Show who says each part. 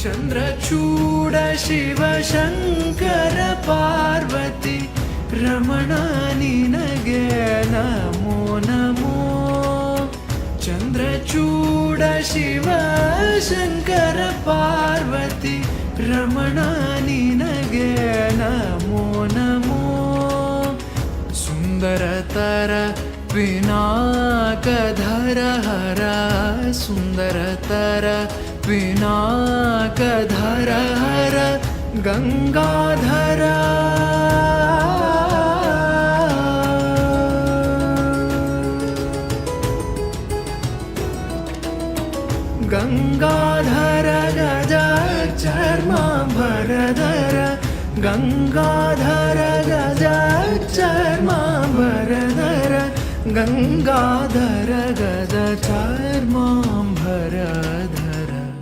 Speaker 1: ಚಂದ್ರಚೂಡ ಶಿವಶಂಕರ ಪಾರ್ವತಿ ರಮಣ ನಿನಗೆ ನಮೋ ನಮೋ. ಚಂದ್ರಚೂಡ ಶಿವಶಂಕರ ಪಾರ್ವತಿ ರಮಣ ನಿನಗೆ ನಮೋ ನಮೋ. ಸುಂದರತರ ಪಿನಾಕಧರ ಹರ ಸುಂದರತರ ಪಿನಾಕಧರ ಹರ ಗಂಗಾಧರ. ಗಂಗಾಧರ ಗಜ ಚರ್ಮಾಂಬರಧರ ಗಂಗಾಧರ ಗಜ ಚರ್ಮಾಂಬರಧರ ಗಂಗಾಧರ ಗಜ ಚರ್ಮಾಂಬರಧರ.